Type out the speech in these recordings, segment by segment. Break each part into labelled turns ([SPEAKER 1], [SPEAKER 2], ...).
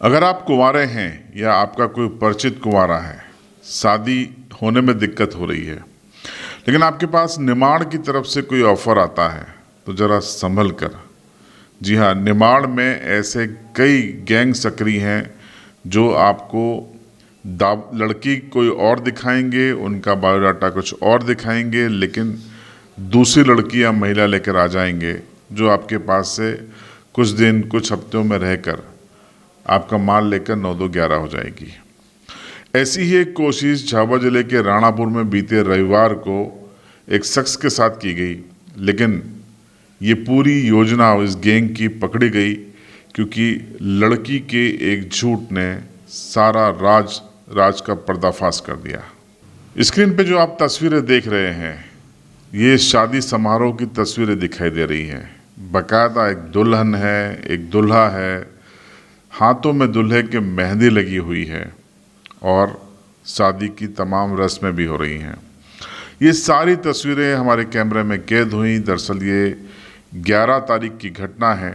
[SPEAKER 1] अगर आप कुंवारे हैं या आपका कोई परिचित कुंवारा है, शादी होने में दिक्कत हो रही है, लेकिन आपके पास निमाड़ की तरफ से कोई ऑफर आता है, तो ज़रा संभल कर। जी हाँ, निमाड़ में ऐसे कई गैंग सक्रिय हैं जो आपको लड़की कोई और दिखाएंगे, उनका बायोडाटा कुछ और दिखाएंगे, लेकिन दूसरी लड़की या महिला लेकर आ जाएंगे जो आपके पास से कुछ दिन कुछ हफ्तों में रहकर आपका माल लेकर 9-2-11 हो जाएगी। ऐसी ही एक कोशिश झाबुआ जिले के राणापुर में बीते रविवार को एक शख्स के साथ की गई, लेकिन ये पूरी योजना इस गैंग की पकड़ी गई क्योंकि लड़की के एक झूठ ने सारा राज का पर्दाफाश कर दिया। स्क्रीन पे जो आप तस्वीरें देख रहे हैं, ये शादी समारोह की तस्वीरें दिखाई दे रही हैं। बाकायदा एक दुल्हन है, एक दूल्हा है, हाथों में दूल्हे के मेहंदी लगी हुई है और शादी की तमाम रस्में भी हो रही हैं। ये सारी तस्वीरें हमारे कैमरे में कैद हुई। दरअसल ये 11 तारीख की घटना है।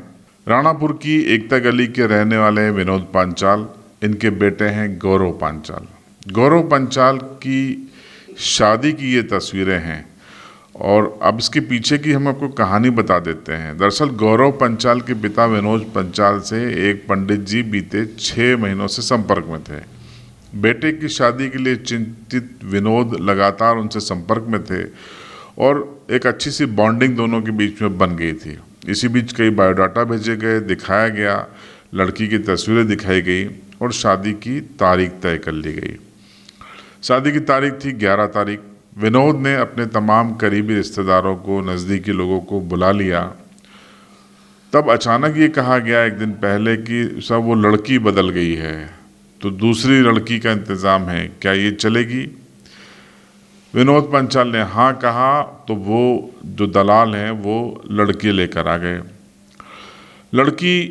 [SPEAKER 1] राणापुर की एकता गली के रहने वाले विनोद पांचाल, इनके बेटे हैं गौरव पांचाल। गौरव पांचाल की शादी की ये तस्वीरें हैं और अब इसके पीछे की हम आपको कहानी बता देते हैं। दरअसल गौरव पंचाल के पिता विनोद पंचाल से एक पंडित जी बीते 6 महीनों से संपर्क में थे। बेटे की शादी के लिए चिंतित विनोद लगातार उनसे संपर्क में थे और एक अच्छी सी बॉन्डिंग दोनों के बीच में बन गई थी। इसी बीच कई बायोडाटा भेजे गए, दिखाया गया, लड़की की तस्वीरें दिखाई गई और शादी की तारीख तय कर ली गई। शादी की तारीख थी 11 तारीख। विनोद ने अपने तमाम करीबी रिश्तेदारों को, नज़दीकी लोगों को बुला लिया। तब अचानक ये कहा गया एक दिन पहले कि सब वो लड़की बदल गई है, तो दूसरी लड़की का इंतज़ाम है, क्या ये चलेगी? विनोद पंचाल ने हाँ कहा, तो वो जो दलाल हैं वो लड़की लेकर आ गए। लड़की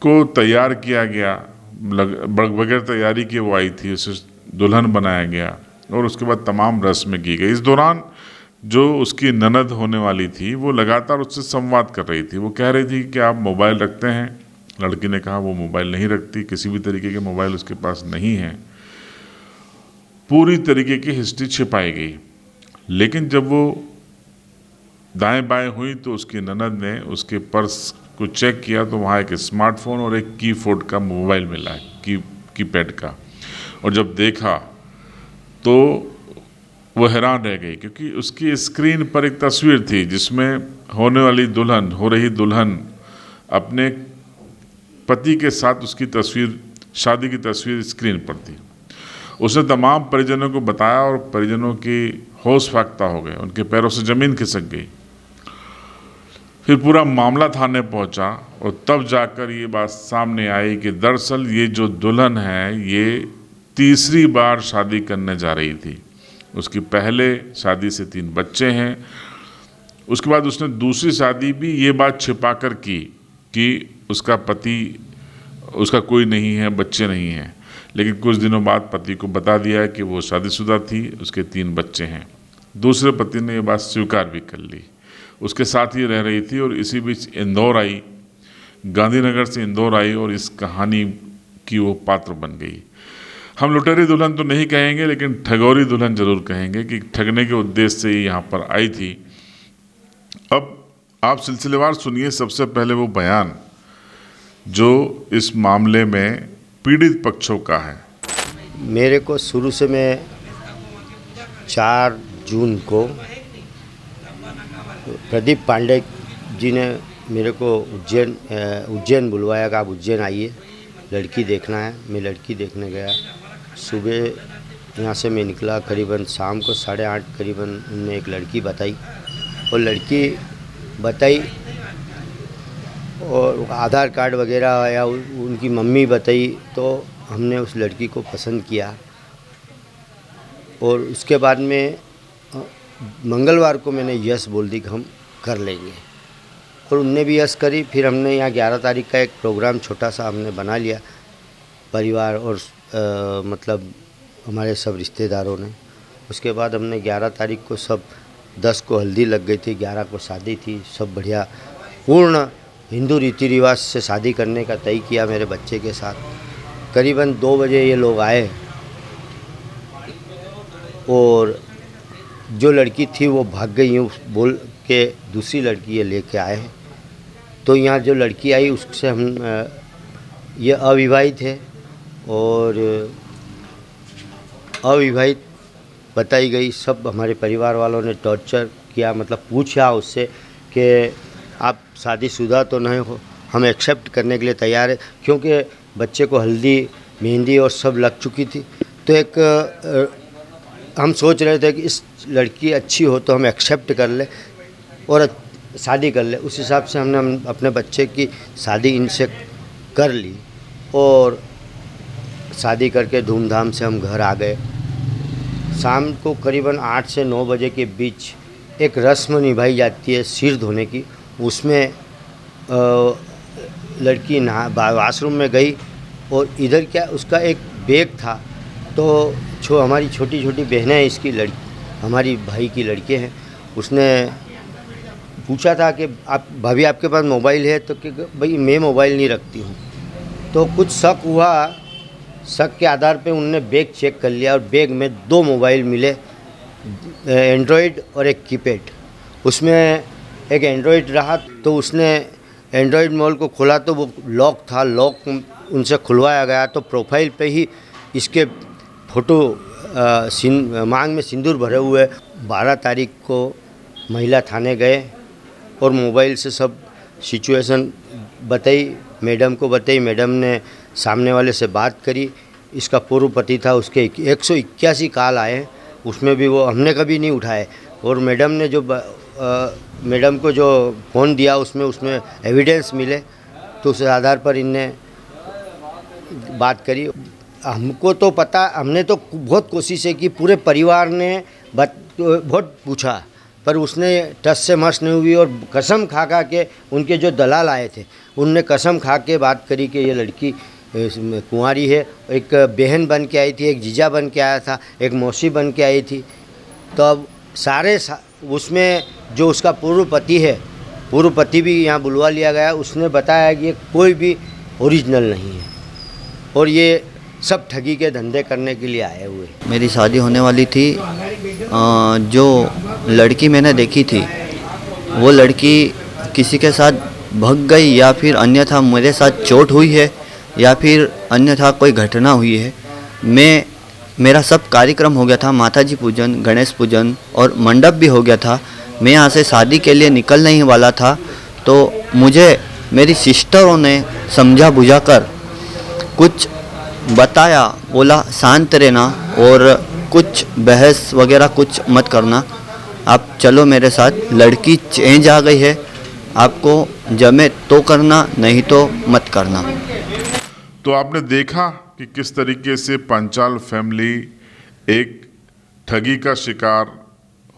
[SPEAKER 1] को तैयार किया गया, बगैर तैयारी के वो आई थी, उसे दुल्हन बनाया गया और उसके बाद तमाम रस्में की गई। इस दौरान जो उसकी ननद होने वाली थी वो लगातार उससे संवाद कर रही थी। वो कह रही थी कि आप मोबाइल रखते हैं? लड़की ने कहा वो मोबाइल नहीं रखती, किसी भी तरीके के मोबाइल उसके पास नहीं है। पूरी तरीके की हिस्ट्री छिपाई गई, लेकिन जब वो दाएं बाएं हुई तो उसकी ननद ने उसके पर्स को चेक किया तो वहाँ एक स्मार्टफोन और एक कीफोर्ड का मोबाइल मिला है, कीपैड का। और जब देखा तो वो हैरान रह गई क्योंकि उसकी स्क्रीन पर एक तस्वीर थी जिसमें हो रही दुल्हन अपने पति के साथ उसकी तस्वीर, शादी की तस्वीर स्क्रीन पर थी। उसने तमाम परिजनों को बताया और परिजनों की होश फाख्ता हो गए, उनके पैरों से ज़मीन खिसक गई। फिर पूरा मामला थाने पहुंचा और तब जाकर ये बात सामने आई कि दरअसल ये जो दुल्हन है ये तीसरी बार शादी करने जा रही थी। उसकी पहले शादी से 3 बच्चे हैं। उसके बाद उसने दूसरी शादी भी ये बात छिपा कर की कि उसका पति, उसका कोई नहीं है, बच्चे नहीं हैं। लेकिन कुछ दिनों बाद पति को बता दिया कि वो शादीशुदा थी, उसके 3 बच्चे हैं। दूसरे पति ने ये बात स्वीकार भी कर ली, उसके साथ ही रह रही थी। और इसी बीच इंदौर आई, गांधीनगर से इंदौर आई और इस कहानी की वो पात्र बन गई। हम लुटेरी दुल्हन तो नहीं कहेंगे, लेकिन ठगोरी दुल्हन जरूर कहेंगे कि ठगने के उद्देश्य से यहाँ पर आई थी। अब आप सिलसिलेवार सुनिए सबसे पहले वो बयान जो इस मामले में पीड़ित पक्षों का है।
[SPEAKER 2] मेरे को शुरू से मैं 4 जून को प्रदीप पांडे जी ने मेरे को उज्जैन बुलवाया कि आप उज्जैन आइए, लड़की देखना है। मैं लड़की देखने गया। सुबह यहाँ से मैं निकला, करीबन शाम को 8:30 करीबन उनने एक लड़की बताई और आधार कार्ड वगैरह या उनकी मम्मी बताई, तो हमने उस लड़की को पसंद किया। और उसके बाद में मंगलवार को मैंने यस बोल दी कि हम कर लेंगे और उनने भी यस करी। फिर हमने यहाँ 11 तारीख का एक प्रोग्राम छोटा सा हमने बना लिया, परिवार और मतलब हमारे सब रिश्तेदारों ने। उसके बाद हमने 11 तारीख को 10 को हल्दी लग गई थी, 11 को शादी थी। सब बढ़िया पूर्ण हिंदू रीति रिवाज से शादी करने का तय किया मेरे बच्चे के साथ। करीबन 2 बजे ये लोग आए और जो लड़की थी वो भाग गई यूँ बोल के दूसरी लड़की ये लेके आए हैं। तो यहाँ जो लड़की आई उससे हम ये अविवाहित है और अविवाहित बताई गई। सब हमारे परिवार वालों ने टॉर्चर किया, मतलब पूछा उससे कि आप शादीशुदा तो नहीं हो, हम एक्सेप्ट करने के लिए तैयार है, क्योंकि बच्चे को हल्दी मेहंदी और सब लग चुकी थी। तो एक हम सोच रहे थे कि इस लड़की अच्छी हो तो हम एक्सेप्ट कर ले और शादी कर ले। उस हिसाब से हमने अपने बच्चे की शादी इनसे कर ली और शादी करके धूमधाम से हम घर आ गए। शाम को करीबन 8 से 9 बजे के बीच एक रस्म निभाई जाती है सिर धोने की। उसमें लड़की वॉशरूम में गई और इधर क्या उसका एक बैग था। तो हमारी छोटी छोटी बहनें हैं, इसकी लड़की हमारी भाई की लड़के हैं, उसने पूछा था कि आप भाभी आपके पास मोबाइल है? तो कि भाई मैं मोबाइल नहीं रखती हूँ। तो कुछ शक हुआ, शक के आधार पे उनने बैग चेक कर लिया और बैग में 2 मोबाइल मिले, एंड्रॉयड और एक कीपैड। उसमें एक एंड्रॉयड रहा तो उसने एंड्रॉयड मोबाइल को खोला तो वो लॉक था, लॉक उनसे खुलवाया गया तो प्रोफाइल पे ही इसके फ़ोटो मांग में सिंदूर भरे हुए। 12 तारीख को महिला थाने गए और मोबाइल से सब सिचुएशन बताई, मैडम को बताई। मैडम ने सामने वाले से बात करी। इसका पूर्व पति था, उसके 181 कॉल आए, उसमें भी वो हमने कभी नहीं उठाए। और मैडम ने जो मैडम को जो फ़ोन दिया उसमें एविडेंस मिले, तो उस आधार पर इनने बात करी। हमको तो पता, हमने तो बहुत कोशिशें की, पूरे परिवार ने बहुत पूछा, पर उसने टस से मस नहीं हुई। और कसम खा के उनके जो दलाल आए थे उनने कसम खा के बात करी कि ये लड़की कुंवारी है। एक बहन बन के आई थी, एक जीजा बन के आया था, एक मौसी बन के आई थी। तो अब उसमें जो उसका पूर्व पति है, पूर्व पति भी यहाँ बुलवा लिया गया। उसने बताया कि ये कोई भी ओरिजिनल नहीं है और ये सब ठगी के धंधे करने के लिए आए हुए।
[SPEAKER 3] मेरी शादी होने वाली थी। जो लड़की मैंने देखी थी वो लड़की किसी के साथ भाग गई या फिर अन्यथा मेरे साथ चोट हुई है या फिर अन्यथा कोई घटना हुई है। मेरा सब कार्यक्रम हो गया था, माताजी पूजन, गणेश पूजन और मंडप भी हो गया था। मैं यहाँ से शादी के लिए निकलने ही वाला था तो मुझे मेरी सिस्टरों ने समझा बुझा कर कुछ बताया, बोला शांत रहना और कुछ बहस वगैरह कुछ मत करना, आप चलो मेरे साथ। लड़की चेंज आ गई है, आपको जमे तो करना, नहीं तो मत करना।
[SPEAKER 1] तो आपने देखा कि किस तरीके से पांचाल फैमिली एक ठगी का शिकार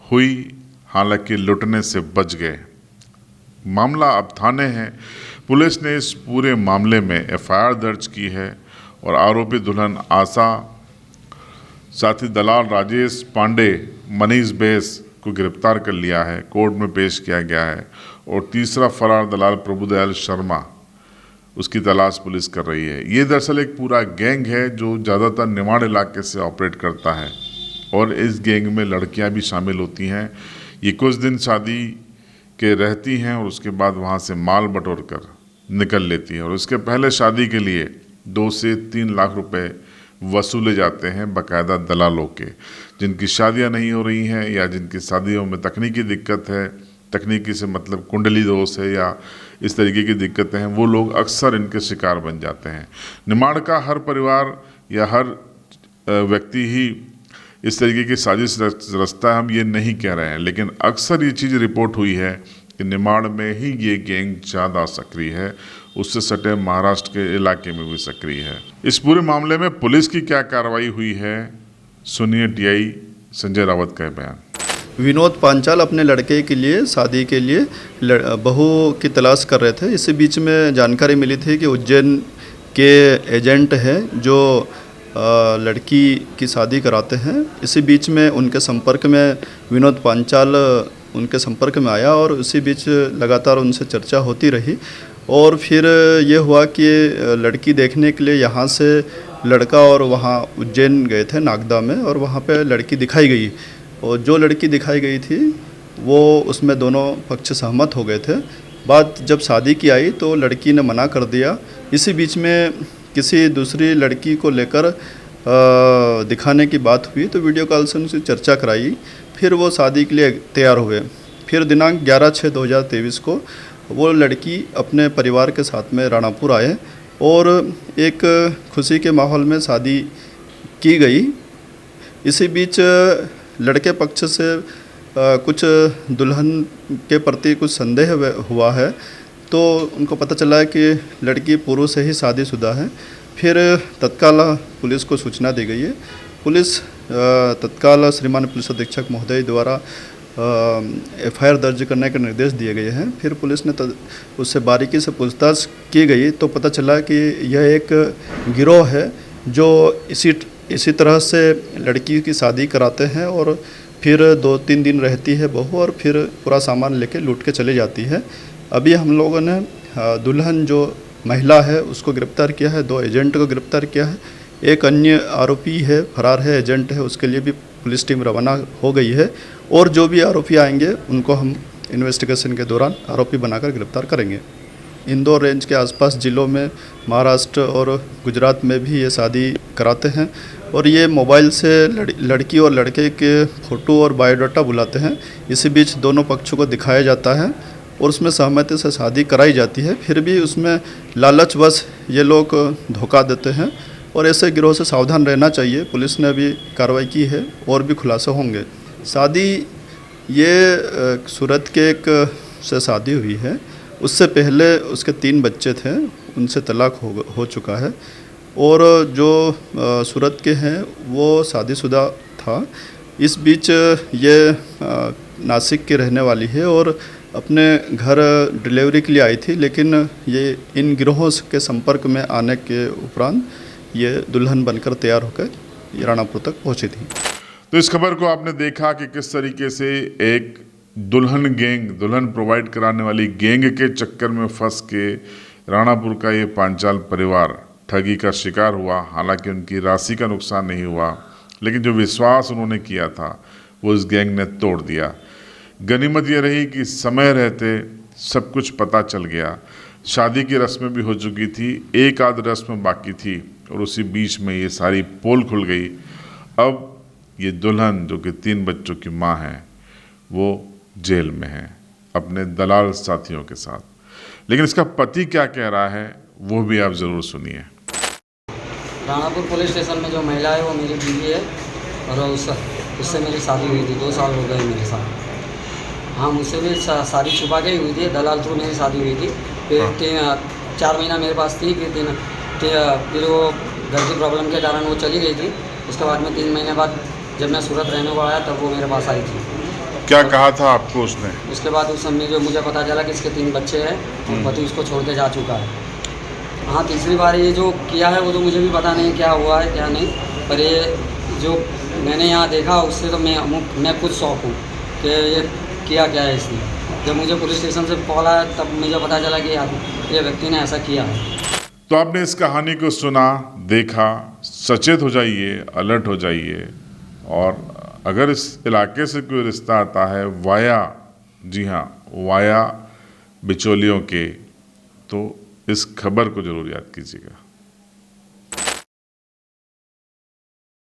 [SPEAKER 1] हुई, हालांकि लुटने से बच गए। मामला अब थाने है। पुलिस ने इस पूरे मामले में एफआईआर दर्ज की है और आरोपी दुल्हन आशा, साथी दलाल राजेश पांडे, मनीष बेस को गिरफ्तार कर लिया है, कोर्ट में पेश किया गया है। और तीसरा फरार दलाल प्रभुदयाल शर्मा, उसकी तलाश पुलिस कर रही है। ये दरअसल एक पूरा गैंग है जो ज़्यादातर निमाड़ इलाके से ऑपरेट करता है और इस गैंग में लड़कियां भी शामिल होती हैं। ये कुछ दिन शादी के रहती हैं और उसके बाद वहाँ से माल बटोर कर निकल लेती हैं और उसके पहले शादी के लिए 2 से 3 लाख रुपए वसूले जाते हैं बाकायदा दलालों के। जिनकी शादियां नहीं हो रही हैं या जिनकी शादियों में तकनीकी दिक्कत है, तकनीकी से मतलब कुंडली दोष है या इस तरीके की दिक्कतें हैं, वो लोग अक्सर इनके शिकार बन जाते हैं। निमाड़ का हर परिवार या हर व्यक्ति ही इस तरीके की साजिश रचता है, हम ये नहीं कह रहे हैं, लेकिन अक्सर ये चीज़ रिपोर्ट हुई है कि निमाड़ में ही ये गैंग ज़्यादा सक्रिय है, उससे सटे महाराष्ट्र के इलाके में भी सक्रिय है। इस पूरे मामले में पुलिस की क्या कार्रवाई हुई है, सुनिए टीआई संजय रावत का बयान।
[SPEAKER 4] विनोद पांचाल अपने लड़के के लिए शादी के लिए बहू की तलाश कर रहे थे। इसी बीच में जानकारी मिली थी कि उज्जैन के एजेंट हैं जो लड़की की शादी कराते हैं। इसी बीच में उनके संपर्क में विनोद पांचाल उनके संपर्क में आया और उसी बीच लगातार उनसे चर्चा होती रही और फिर ये हुआ कि लड़की देखने के लिए यहाँ से लड़का और वहाँ उज्जैन गए थे नागदा में, और वहाँ पे लड़की दिखाई गई, और जो लड़की दिखाई गई थी वो उसमें दोनों पक्ष सहमत हो गए थे। बात जब शादी की आई तो लड़की ने मना कर दिया। इसी बीच में किसी दूसरी लड़की को लेकर दिखाने की बात हुई तो वीडियो कॉल से उनसे चर्चा कराई, फिर वो शादी के लिए तैयार हुए। फिर दिनांक 11/6/2023 को वो लड़की अपने परिवार के साथ में राणापुर आए और एक खुशी के माहौल में शादी की गई। इसी बीच लड़के पक्ष से कुछ दुल्हन के प्रति कुछ संदेह हुआ है, तो उनको पता चला है कि लड़की पूर्व से ही शादीशुदा है। फिर तत्काल पुलिस को सूचना दी गई है। पुलिस तत्काल श्रीमान पुलिस अधीक्षक महोदय द्वारा FIR दर्ज करने के निर्देश दिए गए हैं। फिर पुलिस ने उससे बारीकी से पूछताछ की गई तो पता चला कि यह एक गिरोह है जो इसी तरह से लड़की की शादी कराते हैं और फिर 2-3 दिन रहती है बहू और फिर पूरा सामान लेके लूट के चली जाती है। अभी हम लोगों ने दुल्हन जो महिला है उसको गिरफ्तार किया है, 2 एजेंट को गिरफ्तार किया है, एक अन्य आरोपी है, फरार है, एजेंट है, उसके लिए भी पुलिस टीम रवाना हो गई है, और जो भी आरोपी आएंगे उनको हम इन्वेस्टिगेशन के दौरान आरोपी बनाकर गिरफ्तार करेंगे। इंदौर रेंज के आसपास ज़िलों में, महाराष्ट्र और गुजरात में भी ये शादी कराते हैं, और ये मोबाइल से लड़की और लड़के के फ़ोटो और बायोडाटा बुलाते हैं। इसी बीच दोनों पक्षों को दिखाया जाता है और उसमें सहमति से शादी कराई जाती है। फिर भी उसमें लालचवश ये लोग धोखा देते हैं और ऐसे गिरोह से सावधान रहना चाहिए। पुलिस ने अभी कार्रवाई की है और भी खुलासे होंगे। शादी ये सूरत के एक से शादी हुई है, उससे पहले उसके 3 बच्चे थे, उनसे तलाक हो चुका है, और जो सूरत के हैं वो शादीशुदा था। इस बीच ये नासिक की रहने वाली है और अपने घर डिलीवरी के लिए आई थी, लेकिन ये इन गिरोहों के संपर्क में आने के उपरांत ये दुल्हन बनकर तैयार होकर राणापुर तक पहुंची थी।
[SPEAKER 1] तो इस खबर को आपने देखा कि किस तरीके से एक दुल्हन गैंग, दुल्हन प्रोवाइड कराने वाली गैंग के चक्कर में फंस के राणापुर का ये पांचाल परिवार ठगी का शिकार हुआ। हालांकि उनकी राशि का नुकसान नहीं हुआ, लेकिन जो विश्वास उन्होंने किया था वो इस गैंग ने तोड़ दिया। गनीमत ये रही कि समय रहते सब कुछ पता चल गया। शादी की रस्में भी हो चुकी थी, एक आध रस्म बाकी थी, और उसी बीच में ये सारी पोल खुल गई। अब ये दुल्हन जो कि 3 बच्चों की माँ है वो जेल में है अपने दलाल साथियों के साथ। लेकिन इसका पति क्या कह रहा है वो भी आप ज़रूर सुनिए।
[SPEAKER 5] राणापुर पुलिस स्टेशन में जो महिला है वो मेरी बीवी है और उससे मेरी शादी हुई थी। 2 साल हो गए मेरे साथ। हाँ, मुझसे भी शादी छुपा के ही हुई थी, दलाल थ्रू मेरी शादी हुई थी। फिर 4 महीना मेरे पास थी, फिर वो घर की प्रॉब्लम के कारण वो चली गई थी। उसके बाद में 3 महीने बाद जब मैं सूरत रहने को आया तब वो मेरे पास आई थी।
[SPEAKER 1] क्या कहा था आपको उसने?
[SPEAKER 5] उसके बाद उस समय जो मुझे पता चला कि इसके 3 बच्चे हैं और पति उसको छोड़ के जा चुका है। हाँ, तीसरी बार ये जो किया है वो तो मुझे भी पता नहीं क्या हुआ है क्या नहीं, पर ये जो मैंने यहाँ देखा उससे तो मैं खुद शौक हूँ कि ये किया क्या है इसने। जब मुझे पुलिस स्टेशन से कॉल आया तब मुझे पता चला कि ये व्यक्ति ने ऐसा किया है।
[SPEAKER 1] तो आपने इस कहानी को सुना, देखा, सचेत हो जाइए, अलर्ट हो जाइए। और अगर इस इलाके से कोई रिश्ता आता है वाया, जी हाँ, वाया बिचौलियों के, तो इस खबर को ज़रूर याद कीजिएगा।